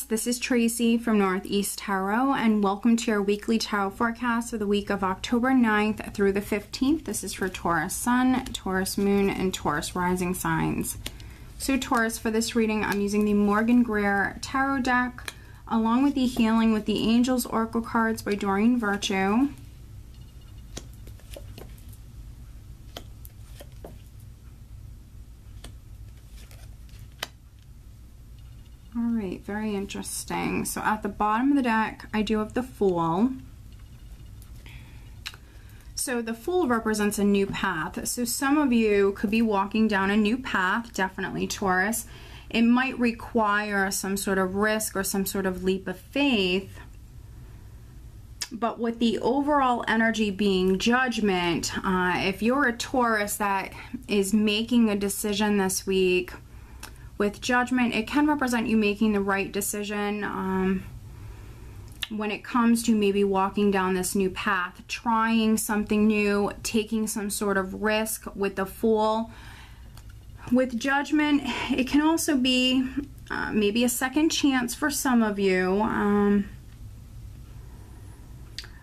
this is Tracy from Northeast Tarot, and welcome to your weekly tarot forecast for the week of October 9th through the 15th. This is for Taurus Sun, Taurus Moon, and Taurus Rising signs. So Taurus, for this reading, I'm using the Morgan Greer Tarot deck, along with the Healing with the Angels Oracle cards by Doreen Virtue. Alright, very interesting. So at the bottom of the deck, I do have the Fool. So the Fool represents a new path. So some of you could be walking down a new path, definitely Taurus. It might require some sort of risk or some sort of leap of faith. But with the overall energy being judgment, if you're a Taurus that is making a decision this week, with judgment, it can represent you making the right decision when it comes to maybe walking down this new path, trying something new, taking some sort of risk with the Fool. With judgment, it can also be maybe a second chance for some of you.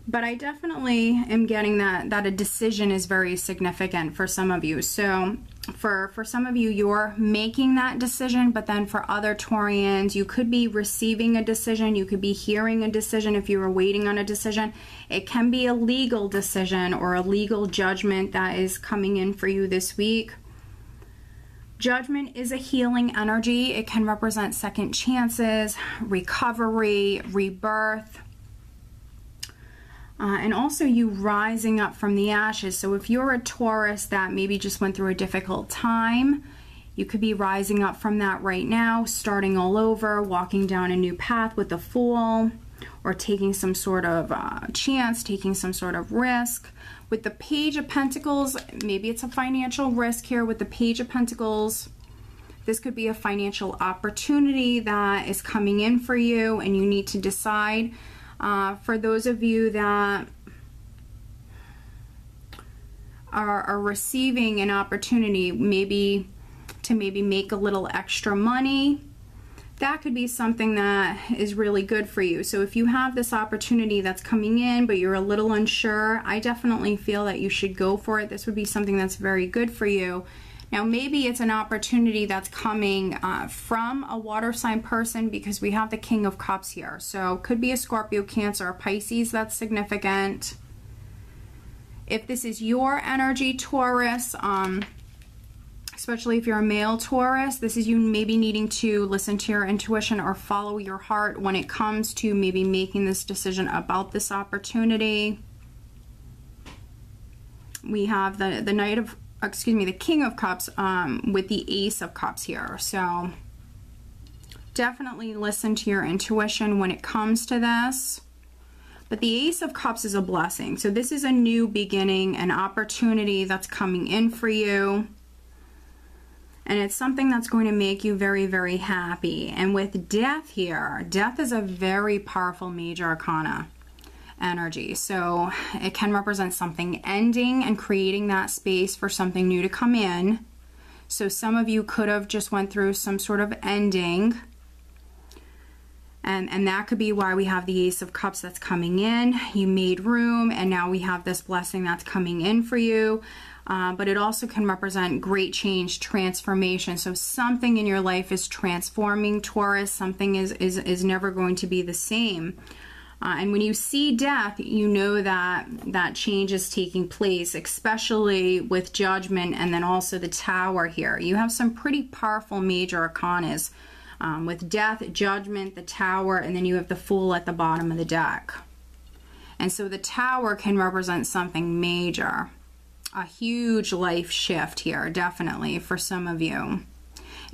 But I definitely am getting that a decision is very significant for some of you. So for some of you, you're making that decision, but then for other Taurians, you could be receiving a decision, you could be hearing a decision if you were waiting on a decision. It can be a legal decision or a legal judgment that is coming in for you this week. Judgment is a healing energy. It can represent second chances, recovery, rebirth. And also you rising up from the ashes. So if you're a Taurus that maybe just went through a difficult time, you could be rising up from that right now, starting all over, walking down a new path with the Fool, or taking some sort of chance, taking some sort of risk. With the Page of Pentacles, maybe it's a financial risk here with the Page of Pentacles. This could be a financial opportunity that is coming in for you, and you need to decide. For those of you that are receiving an opportunity to make a little extra money, that could be something that is really good for you. So if you have this opportunity that's coming in but you're a little unsure, I definitely feel that you should go for it. This would be something that's very good for you. Now, maybe it's an opportunity that's coming from a water sign person, because we have the King of Cups here. So could be a Scorpio, Cancer, or Pisces. That's significant. If this is your energy, Taurus, especially if you're a male Taurus, this is you maybe needing to listen to your intuition or follow your heart when it comes to maybe making this decision about this opportunity. We have the King of Cups with the Ace of Cups here. So definitely listen to your intuition when it comes to this. But the Ace of Cups is a blessing. So this is a new beginning, an opportunity that's coming in for you. And it's something that's going to make you very, very happy. And with Death here, Death is a very powerful major arcana energy. So it can represent something ending and creating that space for something new to come in. So some of you could have just went through some sort of ending, and that could be why we have the Ace of Cups that's coming in. You made room, and now we have this blessing that's coming in for you. But it also can represent great change, transformation. So something in your life is transforming, Taurus. Something is never going to be the same. And when you see Death, you know that that change is taking place, especially with Judgment and then also the Tower here. You have some pretty powerful major arcanas with Death, Judgment, the Tower, and then you have the Fool at the bottom of the deck. And so the Tower can represent something major, a huge life shift here, definitely, for some of you.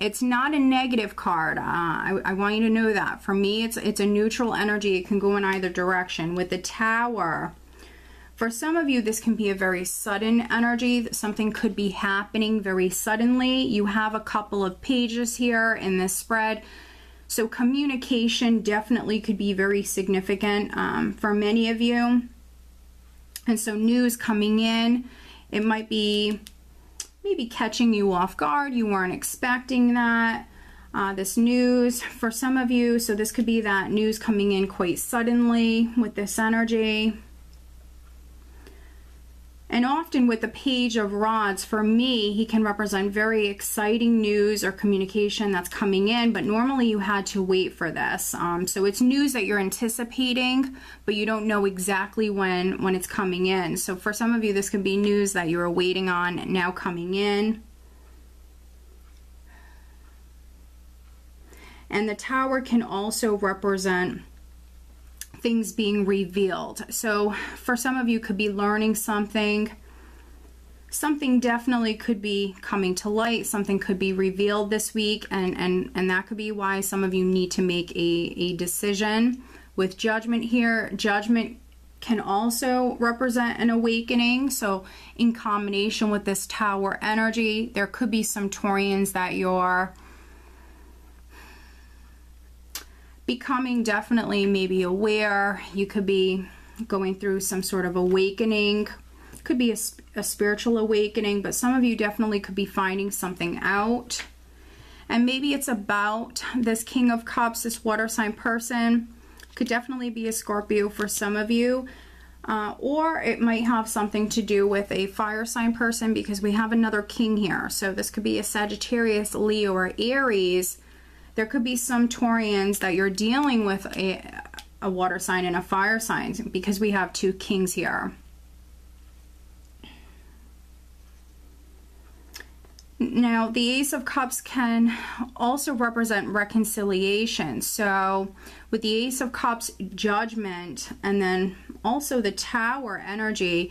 It's not a negative card. I want you to know that. For me, it's a neutral energy. It can go in either direction. With the Tower, for some of you, this can be a very sudden energy. Something could be happening very suddenly. You have a couple of pages here in this spread. So communication definitely could be very significant for many of you. And so news coming in, it might be maybe catching you off guard. You weren't expecting that. this news for some of you. So this could be that news coming in quite suddenly with this energy. And often with the Page of Rods, for me, he can represent very exciting news or communication that's coming in, but normally you had to wait for this. So it's news that you're anticipating, but you don't know exactly when it's coming in. So for some of you, this could be news that you were waiting on now coming in. And the Tower can also represent things being revealed. So for some of you, could be learning something. Something definitely could be coming to light. Something could be revealed this week, and that could be why some of you need to make a decision. With Judgment here, Judgment can also represent an awakening. So in combination with this Tower energy, there could be some Taurians that you're becoming definitely maybe aware. You could be going through some sort of awakening. Could be a spiritual awakening, but some of you definitely could be finding something out. And maybe it's about this King of Cups, this water sign person. Could definitely be a Scorpio for some of you. Or it might have something to do with a fire sign person, because we have another king here. So this could be a Sagittarius, Leo, or Aries. There could be some Taurians that you're dealing with a water sign and a fire sign, because we have two kings here. Now, the Ace of Cups can also represent reconciliation. So with the Ace of Cups, Judgment, and then also the Tower energy,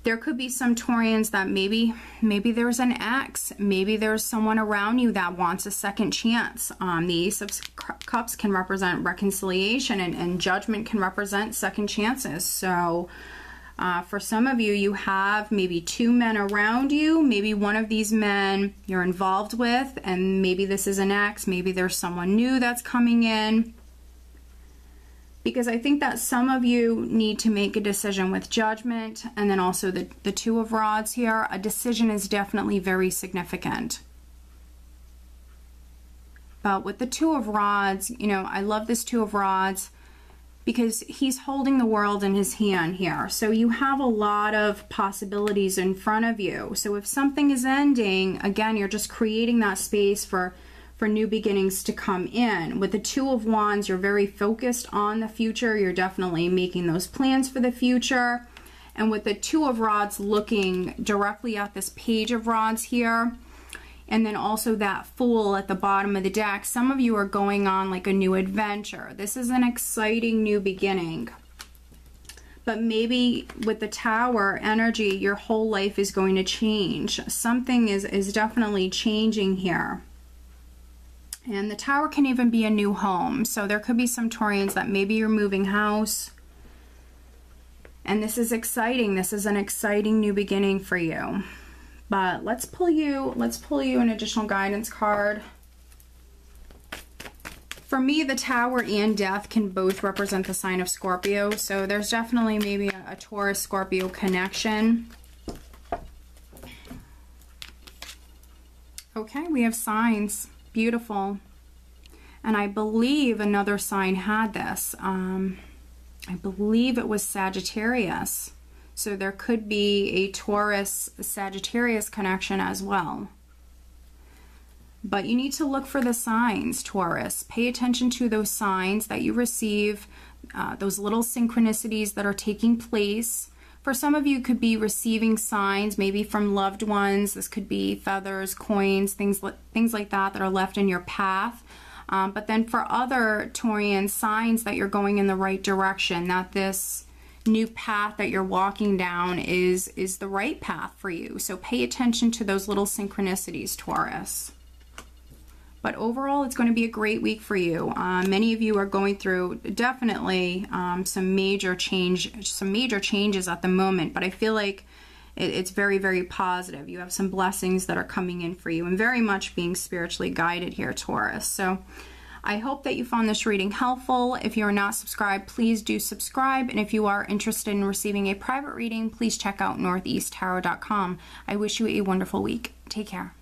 there could be some Taurians that maybe there's an ex, maybe there's someone around you that wants a second chance. The Ace of Cups can represent reconciliation, and Judgment can represent second chances. So for some of you, you have maybe two men around you. Maybe one of these men you're involved with, and maybe this is an ex, maybe there's someone new that's coming in. Because I think that some of you need to make a decision with Judgment, and then also the Two of Rods here. A decision is definitely very significant. But with the Two of Rods, you know, I love this Two of Rods because he's holding the world in his hand here. So you have a lot of possibilities in front of you. So if something is ending, again, you're just creating that space for new beginnings to come in. With the Two of Wands, you're very focused on the future. You're definitely making those plans for the future. And with the Two of Rods looking directly at this Page of Rods here, and then also that Fool at the bottom of the deck, some of you are going on like a new adventure. This is an exciting new beginning. But maybe with the Tower energy, your whole life is going to change. Something is definitely changing here. And the Tower can even be a new home. So there could be some Taurians that maybe you're moving house. And this is exciting. This is an exciting new beginning for you. But let's pull you an additional guidance card. For me, the Tower and Death can both represent the sign of Scorpio. So there's definitely maybe a Taurus-Scorpio connection. Okay, we have signs. Beautiful. And I believe another sign had this. I believe it was Sagittarius. So there could be a Taurus-Sagittarius connection as well. But you need to look for the signs, Taurus. Pay attention to those signs that you receive, those little synchronicities that are taking place. For some of you, could be receiving signs, maybe from loved ones. This could be feathers, coins, things like that are left in your path. But then for other Taurians, signs that you're going in the right direction, that this new path that you're walking down is the right path for you. So pay attention to those little synchronicities, Taurus. But overall, it's going to be a great week for you. Many of you are going through definitely some major changes at the moment. But I feel like it's very, very positive. You have some blessings that are coming in for you, and very much being spiritually guided here, Taurus. So I hope that you found this reading helpful. If you are not subscribed, please do subscribe. And if you are interested in receiving a private reading, please check out northeasttarot.com. I wish you a wonderful week. Take care.